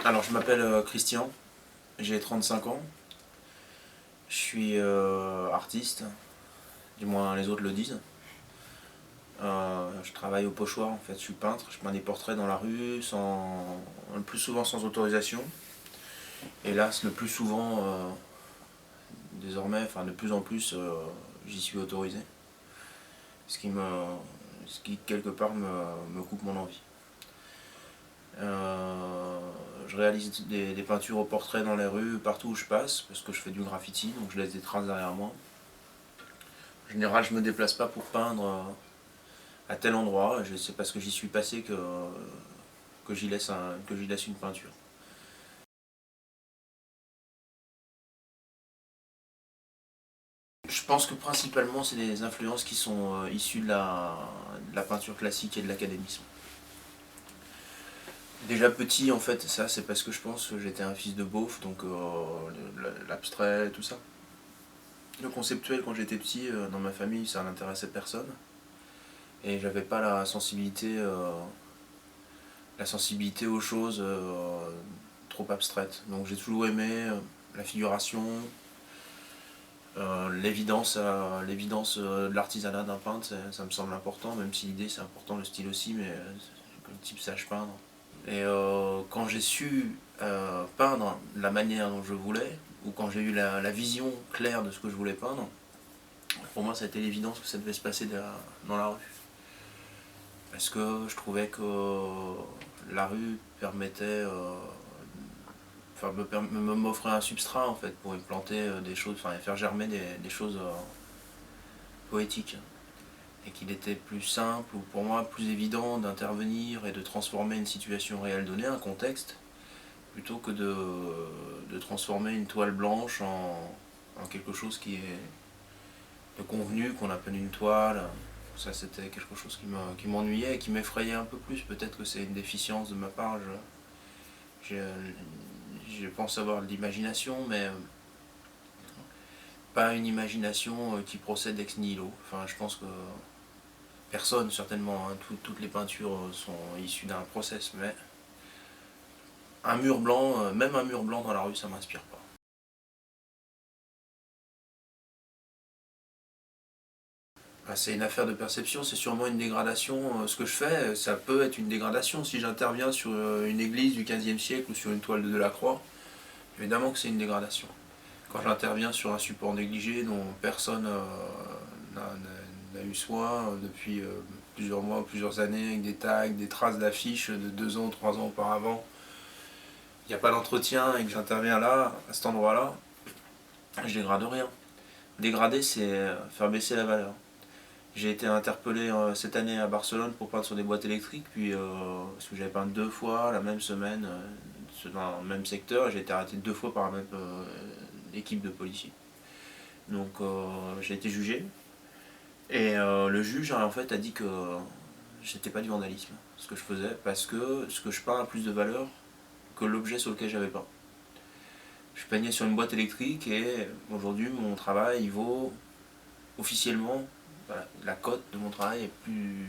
Alors je m'appelle Christian, j'ai 35 ans, je suis artiste, du moins les autres le disent. Je travaille au pochoir en fait, je suis peintre, je peins des portraits dans la rue, le plus souvent sans autorisation. Hélas, le plus souvent, désormais, enfin de plus en plus, j'y suis autorisé. Ce qui, quelque part me coupe mon envie. Je réalise des peintures au portrait dans les rues, partout où je passe, parce que je fais du graffiti, donc je laisse des traces derrière moi. En général, je ne me déplace pas pour peindre à tel endroit, c'est parce que j'y suis passé que j'y laisse une peinture. Je pense que principalement, c'est des influences qui sont issues de la peinture classique et de l'académisme. Déjà petit, en fait, ça c'est parce que je pense que j'étais un fils de beauf, donc l'abstrait, tout ça. Le conceptuel, quand j'étais petit, dans ma famille, ça n'intéressait personne. Et j'avais pas la sensibilité aux choses trop abstraites. Donc j'ai toujours aimé la figuration, l'évidence de l'artisanat d'un peintre, ça me semble important, même si l'idée c'est important, le style aussi, mais que le type sache peindre. Et quand j'ai su peindre de la manière dont je voulais, ou quand j'ai eu la vision claire de ce que je voulais peindre, pour moi ça a été l'évidence que ça devait se passer dans la rue. Parce que je trouvais que la rue permettait, enfin m'offrait un substrat en fait pour y planter des choses, enfin faire germer des choses poétiques. Et qu'il était plus simple ou pour moi plus évident d'intervenir et de transformer une situation réelle donnée, un contexte, plutôt que de transformer une toile blanche en quelque chose qui est de convenu, qu'on appelle une toile. Ça c'était quelque chose qui m'ennuyait et qui m'effrayait un peu plus. Peut-être que c'est une déficience de ma part. Je pense avoir de l'imagination, mais pas une imagination qui procède ex nihilo. Enfin, je pense que personne, certainement, hein, toutes les peintures sont issues d'un process, mais un mur blanc, même un mur blanc dans la rue, ça m'inspire pas. C'est une affaire de perception, c'est sûrement une dégradation. Ce que je fais, ça peut être une dégradation. Si j'interviens sur une église du XVe siècle ou sur une toile de Delacroix, évidemment que c'est une dégradation. Quand j'interviens sur un support négligé dont personne n'a eu soin depuis plusieurs mois, plusieurs années, avec des tags, des traces d'affiches de 2 ans, 3 ans auparavant, il n'y a pas d'entretien et que j'interviens là, à cet endroit-là, je dégrade rien. Dégrader, c'est faire baisser la valeur. J'ai été interpellé cette année à Barcelone pour peindre sur des boîtes électriques, puis parce que j'avais peint 2 fois la même semaine dans le même secteur, et j'ai été arrêté 2 fois par la même équipe de policiers. Donc j'ai été jugé, et le juge en fait a dit que c'était pas du vandalisme ce que je faisais, parce que ce que je peins a plus de valeur que l'objet sur lequel j'avais peint. Je peignais sur une boîte électrique et aujourd'hui mon travail il vaut officiellement, voilà, la cote de mon travail est plus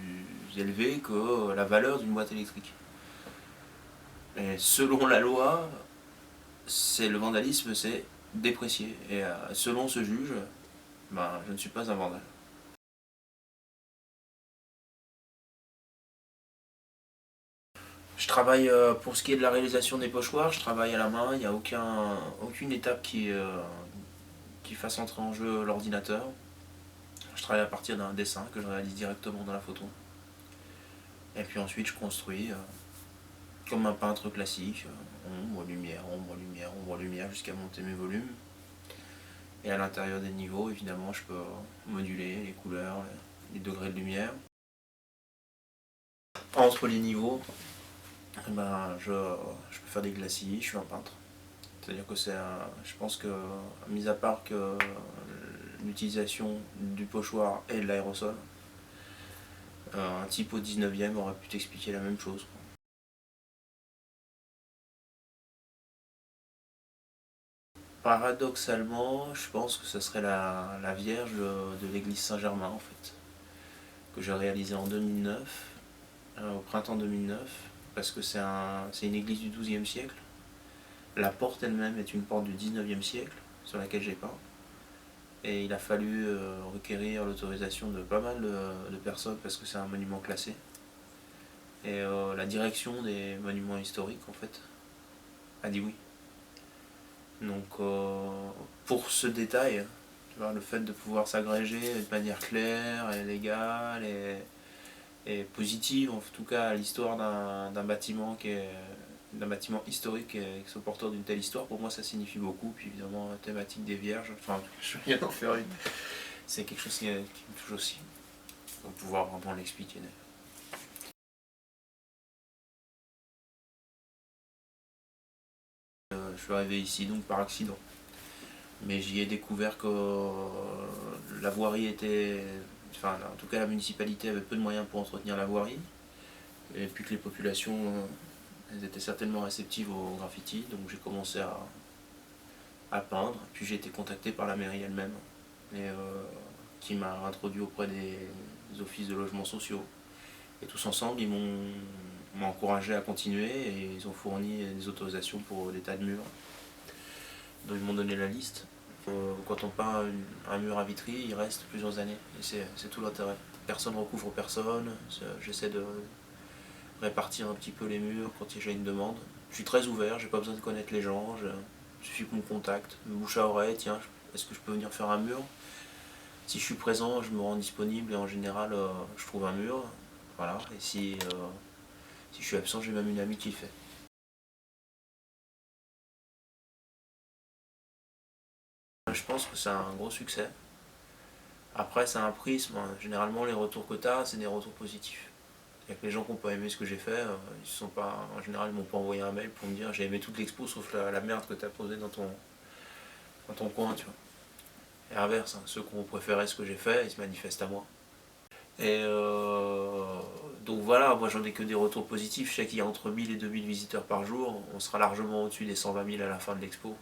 élevée que la valeur d'une boîte électrique. Et selon la loi, le vandalisme c'est déprécié. Et selon ce juge, je ne suis pas un vandale. Je travaille pour ce qui est de la réalisation des pochoirs, je travaille à la main, il n'y a aucune étape qui fasse entrer en jeu l'ordinateur. Je travaille à partir d'un dessin que je réalise directement dans la photo. Et puis ensuite je construis comme un peintre classique, ombre, lumière, ombre, lumière, ombre, lumière, jusqu'à monter mes volumes. Et à l'intérieur des niveaux, évidemment, je peux moduler les couleurs, les degrés de lumière. Entre les niveaux, je peux faire des glacis, je suis un peintre. C'est-à-dire que je pense que, mis à part que l'utilisation du pochoir et de l'aérosol, un type au 19e aurait pu t'expliquer la même chose. Paradoxalement, je pense que ce serait la Vierge de l'église Saint-Germain en fait, que j'ai réalisée en 2009, au printemps 2009, parce que c'est une église du XIIe siècle. La porte elle-même est une porte du XIXe siècle, sur laquelle j'ai peint. Et il a fallu requérir l'autorisation de pas mal de personnes parce que c'est un monument classé. Et la direction des monuments historiques, en fait, a dit oui. Donc, pour ce détail, tu vois, le fait de pouvoir s'agréger de manière claire et légale et positive, en tout cas, à l'histoire d'un bâtiment d'un bâtiment historique qui soit porteur d'une telle histoire, pour moi ça signifie beaucoup. Puis évidemment la thématique des vierges, enfin je viens d'en faire une, c'est quelque chose qui me touche aussi, pour pouvoir vraiment l'expliquer. Je suis arrivé ici donc par accident, mais j'y ai découvert que la voirie était, enfin en tout cas la municipalité avait peu de moyens pour entretenir la voirie, et puis que les populations elles étaient certainement réceptives au graffiti, donc j'ai commencé à peindre. Puis j'ai été contacté par la mairie elle-même, qui m'a introduit auprès des offices de logements sociaux. Et tous ensemble, ils m'ont encouragé à continuer et ils ont fourni des autorisations pour des tas de murs. Donc ils m'ont donné la liste. Quand on peint un mur à Vitry, il reste plusieurs années. Et c'est tout l'intérêt. Personne ne recouvre personne. J'essaie de répartir un petit peu les murs quand j'ai une demande. Je suis très ouvert, j'ai pas besoin de connaître les gens. Il suffit qu'on me contacte, me bouche à oreille, tiens, est-ce que je peux venir faire un mur? Si je suis présent, je me rends disponible et en général, je trouve un mur. Voilà, et si je suis absent, j'ai même une amie qui le fait. Je pense que c'est un gros succès. Après, c'est un prisme. Généralement, les retours que tu as, c'est des retours positifs. C'est-à-dire que les gens qui n'ont pas aimé ce que j'ai fait, ils sont pas, en général, ils m'ont pas envoyé un mail pour me dire j'ai aimé toute l'expo sauf la merde que tu as posée dans ton coin, tu vois. Et inverse, hein, ceux qui ont préféré ce que j'ai fait, ils se manifestent à moi. Et donc voilà, moi j'en ai que des retours positifs. Je sais qu'il y a entre 1000 et 2000 visiteurs par jour. On sera largement au-dessus des 120 000 à la fin de l'expo.